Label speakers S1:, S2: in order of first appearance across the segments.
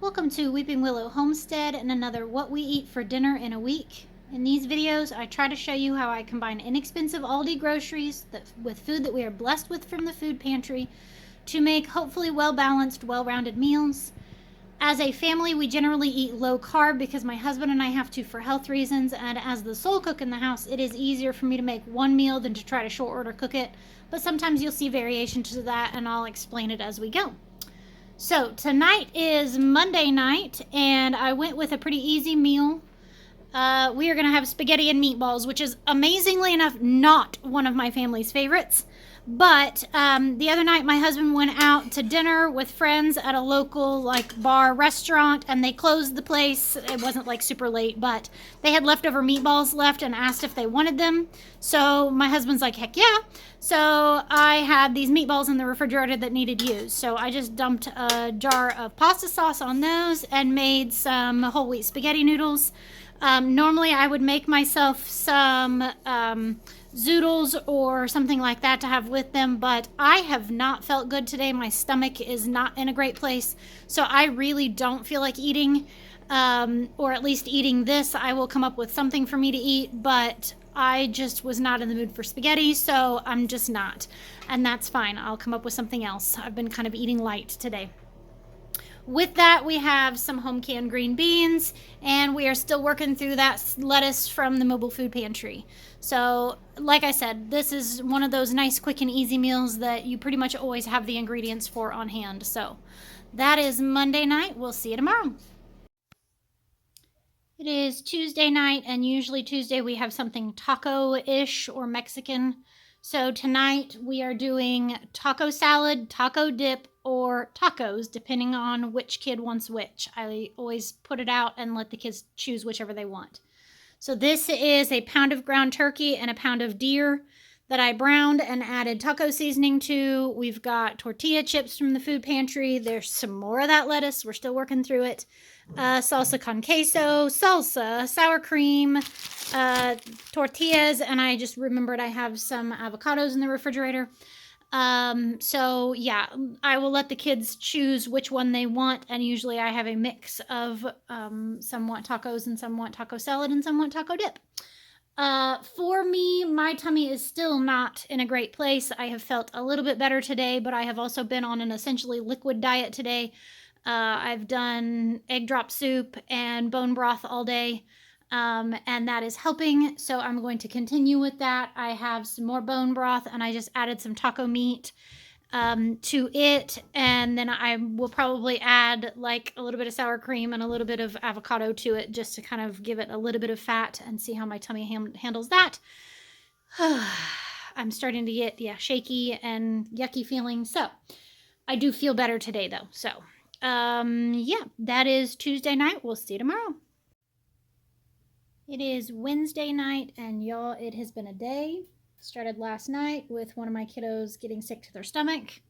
S1: Welcome to Weeping Willow Homestead and another What We Eat for Dinner in a Week. In these videos, I try to show you how I combine inexpensive Aldi groceries with food that we are blessed with from the food pantry to make hopefully well-balanced, well-rounded meals. As a family, we generally eat low carb because my husband and I have to for health reasons, and as the sole cook in the house, it is easier for me to make one meal than to try to short order cook it, but sometimes you'll see variation to that and I'll explain it as we go. So tonight is Monday night, and I went with a pretty easy meal. We are going to have spaghetti and meatballs, which is amazingly enough not one of my family's favorites. But the other night, my husband went out to dinner with friends at a local bar restaurant, and they closed the place. It wasn't super late, but they had leftover meatballs left and asked if they wanted them. So my husband's like, heck yeah. So I had these meatballs in the refrigerator that needed used. So I just dumped a jar of pasta sauce on those and made some whole wheat spaghetti noodles. Normally I would make myself some zoodles or something like that to have with them, but I have not felt good today. My stomach is not in a great place, so I really don't feel like eating, or at least eating this. I will come up with something for me to eat, but I just was not in the mood for spaghetti, so I'm just not, and that's fine. I'll come up with something else. I've been kind of eating light today. With that, we have some home canned green beans, and we are still working through that lettuce from the mobile food pantry. So, like I said, this is one of those nice, quick, and easy meals that you pretty much always have the ingredients for on hand. So, that is Monday night. We'll see you tomorrow. It is Tuesday night, and usually Tuesday we have something taco-ish or Mexican. So tonight we are doing taco salad, taco dip, or tacos, depending on which kid wants which. I always put it out and let the kids choose whichever they want. So this is a pound of ground turkey and a pound of deer that I browned and added taco seasoning to. We've got tortilla chips from the food pantry. There's some more of that lettuce. We're still working through it. Salsa con queso, salsa, sour cream, tortillas, and I just remembered I have some avocados in the refrigerator. So yeah, I will let the kids choose which one they want, and usually I have a mix of some want tacos and some want taco salad and some want taco dip. For me, my tummy is still not in a great place. I have felt a little bit better today, but I have also been on an essentially liquid diet today. I've done egg drop soup and bone broth all day, and that is helping, so I'm going to continue with that. I have some more bone broth, and I just added some taco meat to it, and then I will probably add a little bit of sour cream and a little bit of avocado to it just to kind of give it a little bit of fat and see how my tummy handles that. I'm starting to get shaky and yucky feeling, so I do feel better today though. So yeah, that is Tuesday night. We'll see you tomorrow. It is Wednesday night, and y'all, it has been a day. Started last night with one of my kiddos getting sick to their stomach.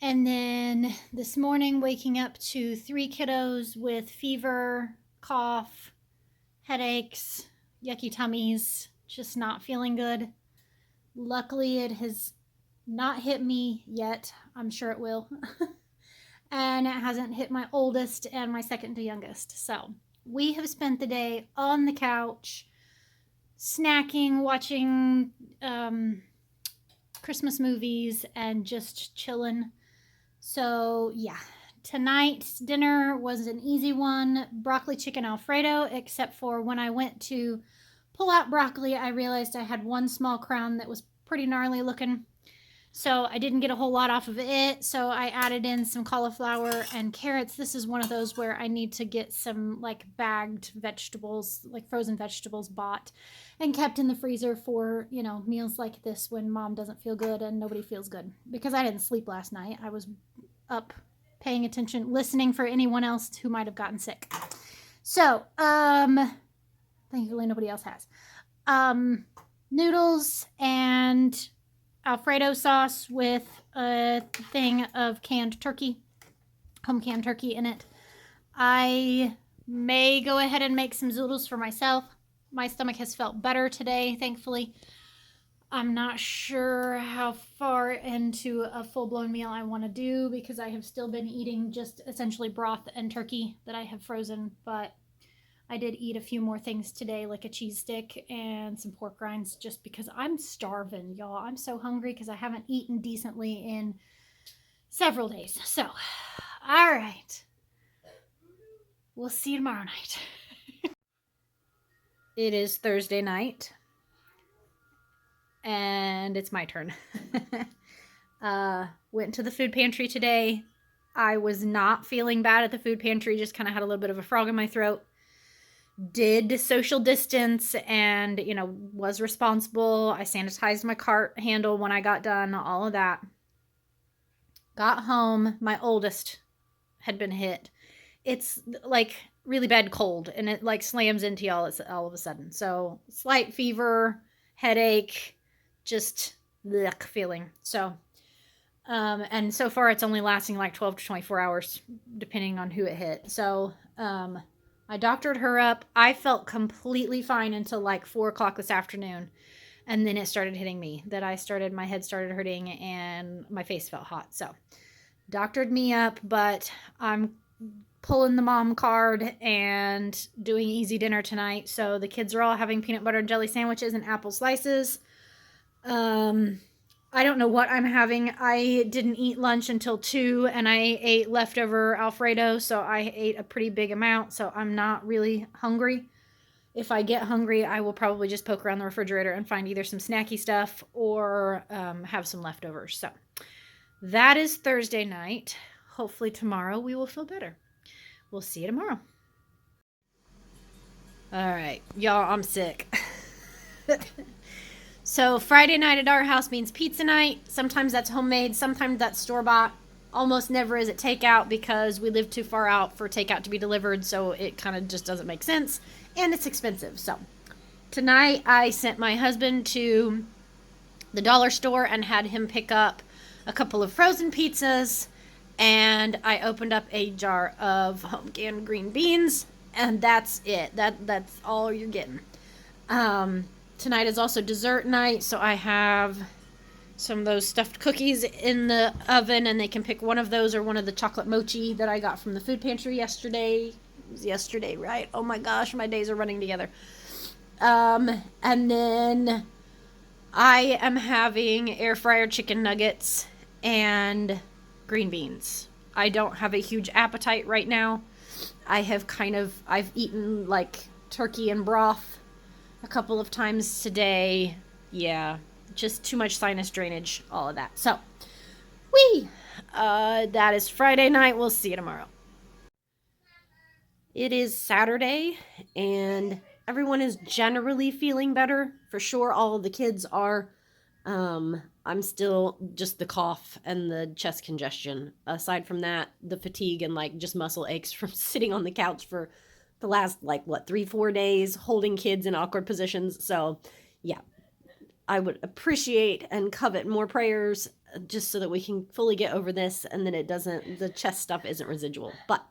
S1: And then this morning, waking up to 3 kiddos with fever, cough, headaches, yucky tummies, just not feeling good. Luckily, it has not hit me yet. I'm sure it will. And it hasn't hit my oldest and my second to youngest. So we have spent the day on the couch, snacking, watching Christmas movies, and just chilling. So yeah, tonight's dinner was an easy one. Broccoli chicken Alfredo, except for when I went to pull out broccoli, I realized I had one small crown that was pretty gnarly looking. So I didn't get a whole lot off of it, so I added in some cauliflower and carrots. This is one of those where I need to get some bagged vegetables, frozen vegetables bought and kept in the freezer for, meals like this when mom doesn't feel good and nobody feels good. Because I didn't sleep last night. I was up paying attention, listening for anyone else who might have gotten sick. So, thankfully nobody else has. Noodles and Alfredo sauce with a thing of canned turkey, home canned turkey in it. I may go ahead and make some zoodles for myself. My stomach has felt better today, thankfully. I'm not sure how far into a full-blown meal I want to do because I have still been eating just essentially broth and turkey that I have frozen, but I did eat a few more things today, like a cheese stick and some pork rinds, just because I'm starving, y'all. I'm so hungry because I haven't eaten decently in several days. So, all right. We'll see you tomorrow night. It is Thursday night, and it's my turn. Went to the food pantry today. I was not feeling bad at the food pantry, just kind of had a little bit of a frog in my throat. Did social distance and, was responsible. I sanitized my cart handle when I got done, all of that. Got home. My oldest had been hit. It's like really bad cold, and it like slams into y'all all of a sudden. So slight fever, headache, just blech feeling. So, and so far it's only lasting like 12 to 24 hours, depending on who it hit. So, I doctored her up. I felt completely fine until like 4 o'clock this afternoon. And then it started hitting me my head started hurting and my face felt hot. So doctored me up, but I'm pulling the mom card and doing easy dinner tonight. So the kids are all having peanut butter and jelly sandwiches and apple slices. I don't know what I'm having. I didn't eat lunch until 2 and I ate leftover Alfredo, so I ate a pretty big amount, so I'm not really hungry. If I get hungry, I will probably just poke around the refrigerator and find either some snacky stuff or have some leftovers. So that is Thursday night. Hopefully tomorrow we will feel better. We'll see you tomorrow. All right, y'all, I'm sick. So Friday night at our house means pizza night. Sometimes that's homemade, sometimes that's store-bought. Almost never is it takeout because we live too far out for takeout to be delivered, so it kind of just doesn't make sense, and it's expensive. So tonight I sent my husband to the dollar store and had him pick up a couple of frozen pizzas, and I opened up a jar of home canned green beans, and that's it. That's all you're getting. Tonight is also dessert night, so I have some of those stuffed cookies in the oven, and they can pick one of those or one of the chocolate mochi that I got from the food pantry yesterday. It was yesterday, right? Oh my gosh, my days are running together. And then I am having air fryer chicken nuggets and green beans. I don't have a huge appetite right now. I've eaten like turkey and broth a couple of times today. Yeah, just too much sinus drainage, all of that. So, that is Friday night. We'll see you tomorrow. It is Saturday, and everyone is generally feeling better. For sure, all of the kids are. I'm still just the cough and the chest congestion. Aside from that, the fatigue and like just muscle aches from sitting on the couch for the last 3-4 days holding kids in awkward positions. So yeah, I would appreciate and covet more prayers just so that we can fully get over this and then the chest stuff isn't residual. But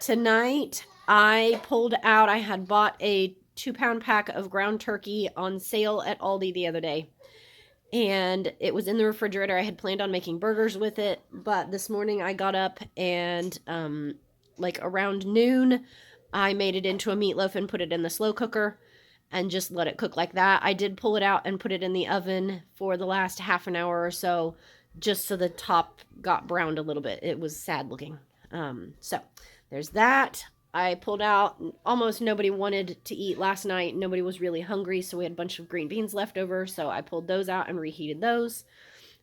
S1: tonight I pulled out, I had bought a 2-pound pack of ground turkey on sale at Aldi the other day. And it was in the refrigerator. I had planned on making burgers with it, but this morning I got up and around noon, I made it into a meatloaf and put it in the slow cooker and just let it cook like that. I did pull it out and put it in the oven for the last half an hour or so, just so the top got browned a little bit. It was sad looking. So there's that. I pulled out. Almost nobody wanted to eat last night. Nobody was really hungry, so we had a bunch of green beans left over, so I pulled those out and reheated those.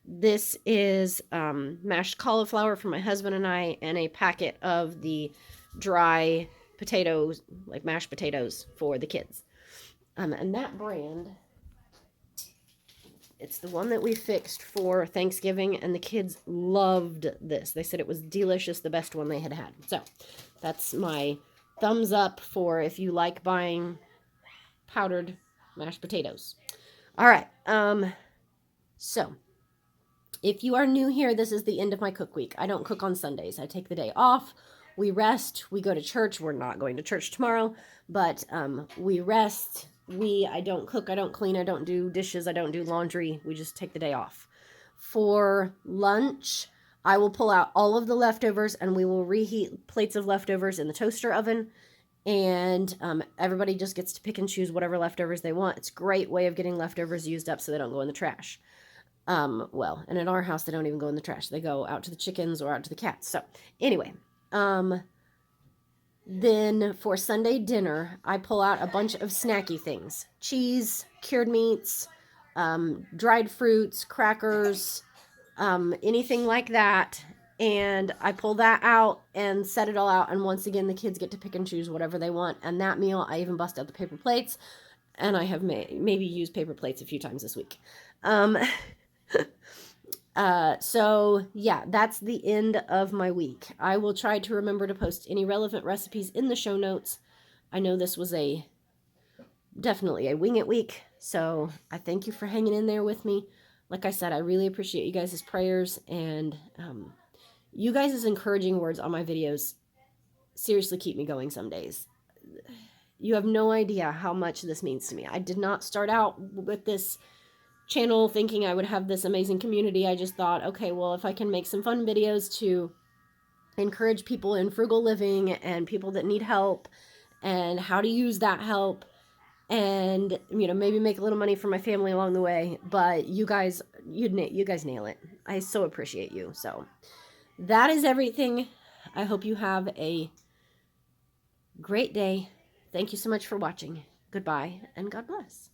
S1: This is mashed cauliflower for my husband and I, and a packet of the dry potatoes, like mashed potatoes for the kids. And that brand, it's the one that we fixed for Thanksgiving, and the kids loved this. They said it was delicious, the best one they had had. So that's my thumbs up for if you like buying powdered mashed potatoes. All right. So if you are new here, this is the end of my cook week. I don't cook on Sundays. I take the day off. We rest. We go to church. We're not going to church tomorrow, but we rest.
S2: I don't cook, I don't clean, I don't do dishes, I don't do laundry. We just take the day off. For lunch, I will pull out all of the leftovers and we will reheat plates of leftovers in the toaster oven. And everybody just gets to pick and choose whatever leftovers they want. It's a great way of getting leftovers used up so they don't go in the trash. Well, and in our house, they don't even go in the trash. They go out to the chickens or out to the cats. So, anyway, then for Sunday dinner, I pull out a bunch of snacky things: cheese, cured meats, dried fruits, crackers, anything like that. And I pull that out and set it all out. And once again, the kids get to pick and choose whatever they want. And that meal, I even bust out the paper plates. And I have maybe used paper plates a few times this week. So yeah, that's the end of my week. I will try to remember to post any relevant recipes in the show notes. I know this was definitely a wing it week, so I thank you for hanging in there with me. Like I said, I really appreciate you guys' prayers and you guys' encouraging words on my videos seriously keep me going some days. You have no idea how much this means to me. I did not start out with this channel thinking I would have this amazing community. I just thought, okay, well, if I can make some fun videos to encourage people in frugal living and people that need help and how to use that help and, maybe make a little money for my family along the way. But you guys nail it. I so appreciate you. So that is everything. I hope you have a great day. Thank you so much for watching. Goodbye and God bless.